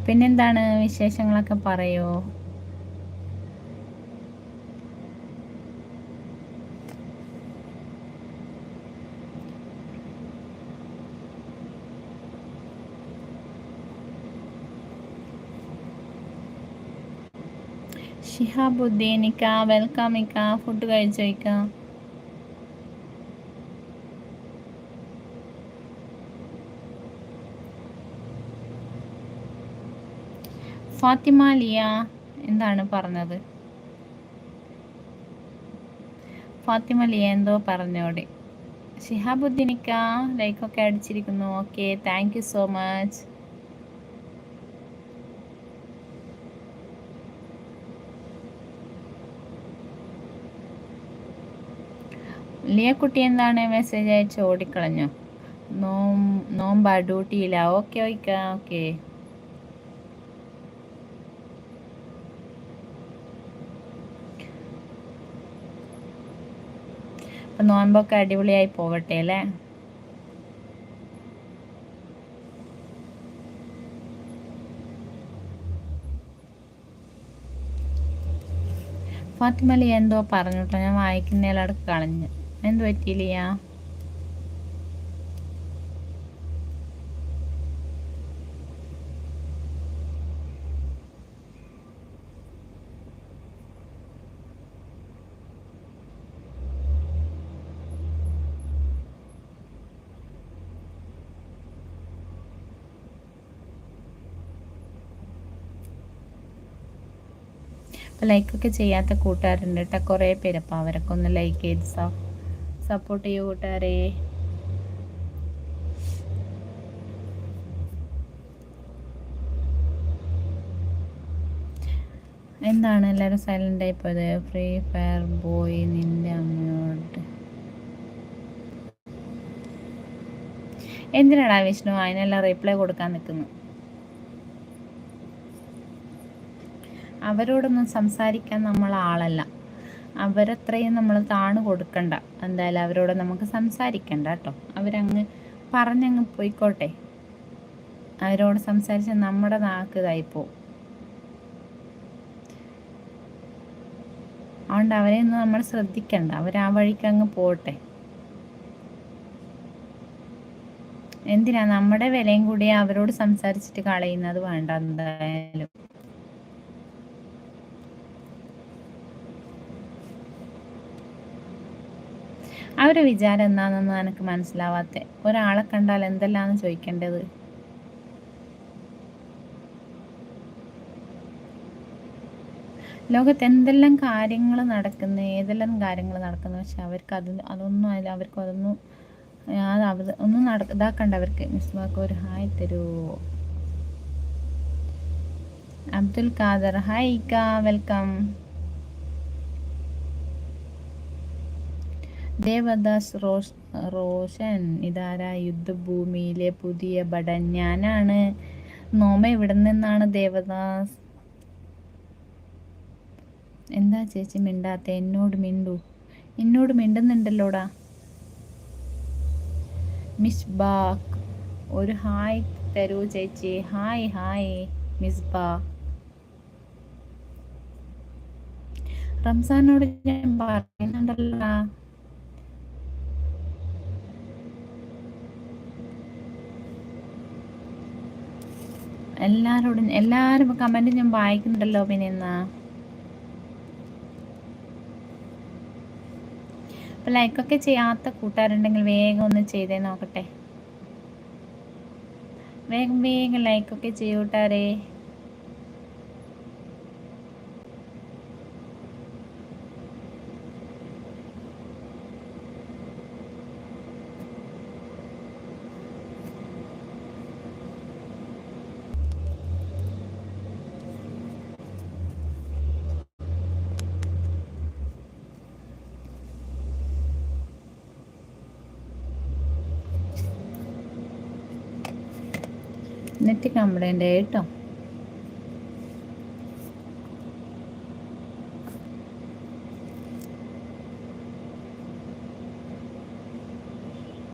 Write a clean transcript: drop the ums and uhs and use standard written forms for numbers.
പിന്നെന്താണ് വിശേഷങ്ങളൊക്കെ പറയോ? ഷിഹാബുദ്ദീൻ ഇക്ക വെൽക്കം ഇക്ക. ഫുഡ് കഴിച്ചോ ഇക്ക? ഫാത്തിമ ലിയ എന്താണ് പറഞ്ഞത്? ഫാത്തിമ ലിയ എന്തോ പറഞ്ഞോടെ. ഷിഹാബുദ്ദീൻ ഇക്ക ലൈക്കൊക്കെ അടിച്ചിരിക്കുന്നു. Okay, thank you so much. Liya കുട്ടി എന്താണ് മെസ്സേജ് അയച്ച് ഓടിക്കളഞ്ഞോ? നോമ്പാ ഡ്യൂട്ടിയില്ല. Okay okay okay. അപ്പം നോമ്പൊക്കെ അടിപൊളിയായി പോകട്ടെ അല്ലേ? ഫാത്തിമ ലിയ എന്തോ പറഞ്ഞു കേട്ടോ, ഞാൻ വായിക്കുന്നതിലടക്ക് കളഞ്ഞു. എന്ത് പറ്റിയില്ല? അപ്പോൾ ലൈക്കൊക്കെ ചെയ്യാത്ത കൂട്ടുകാരുണ്ട് കേട്ടോ, കുറേ പേര്. അപ്പോൾ അവരൊക്കെ ഒന്ന് ലൈക്ക് ചെയ്ത് സപ്പോർട്ട് ചെയ്യൂ കൂട്ടുകാരെ. എന്താണ് എല്ലാവരും സൈലൻ്റ് ആയിപ്പോയത്? ഫ്രീ ഫയർ ബോയ് നിൻ്റെ അമ്മയോട് എന്തിനാടാ വിഷ്ണു അതിനെല്ലാം റിപ്ലൈ കൊടുക്കാൻ നിൽക്കുന്നു? അവരോടൊന്നും സംസാരിക്കാൻ നമ്മൾ ആളല്ല. അവരത്രയും നമ്മൾ താണു കൊടുക്കണ്ട. എന്തായാലും അവരോട് നമുക്ക് സംസാരിക്കണ്ട കേട്ടോ. അവരങ്ങ് പറഞ്ഞങ്ങ് പോയിക്കോട്ടെ. അവരോട് സംസാരിച്ച് നമ്മുടെ നാക്ക് ഇതായിപ്പോവും. അതുകൊണ്ട് അവരെയൊന്നും നമ്മൾ ശ്രദ്ധിക്കണ്ട. അവർ ആ വഴിക്ക് അങ്ങ് പോട്ടെ. എന്തിനാ നമ്മുടെ വിലയും കൂടി അവരോട് സംസാരിച്ചിട്ട് കളയുന്നത്? വേണ്ട. എന്തായാലും അവരെ വിചാരം എന്താണെന്നൊന്നും എനിക്ക് മനസ്സിലാവാത്ത. ഒരാളെ കണ്ടാൽ എന്തെല്ലാന്ന് ചോദിക്കേണ്ടത്? ലോകത്ത് എന്തെല്ലാം കാര്യങ്ങൾ നടക്കുന്നു, ഏതെല്ലാം കാര്യങ്ങൾ നടക്കുന്നു. പക്ഷെ അവർക്ക് അതൊന്നും അവർക്ക് അതൊന്നും ഒന്നും ഇതാക്കണ്ട അവർക്ക്. മിസ്ബാക്ക് ഒരു ഹായ് തരുമോ? അബ്ദുൽ ഖാദർ ഹായ് ഇക്ക, വെൽക്കം. ദേവദാസ് റോഷൻ ഇതാരാ? യുദ്ധഭൂമിയിലെ പുതിയ ഭടൻ ഞാനാണ്. നോമ ഇവിടെ നിന്നാണ് ദേവദാസ്. എന്താ ചേച്ചി മിണ്ടാത്ത? എന്നോട് മിണ്ടുന്നുണ്ടല്ലോടാ. മിസ്ബാക്ക് ഒരു ഹായ് തരൂ ചേച്ചി. Hi hi Misbah. റംസാനോട് ഞാൻ പറയുന്നുണ്ടല്ലോ. എല്ലാവരും കമന്റ് ഞാൻ വായിക്കുന്നുണ്ടല്ലോ. പിന്നെ എന്നാ അപ്പം ലൈക്കൊക്കെ ചെയ്യാത്ത കൂട്ടുകാരുണ്ടെങ്കിൽ വേഗം ഒന്ന് ചെയ്തേ നോക്കട്ടെ. വേഗം ലൈക്കൊക്കെ ചെയ്യൂ കൂട്ടുകാരെ. നെറ്റ് കംപ്ലൈൻ്റ് കേട്ടോ.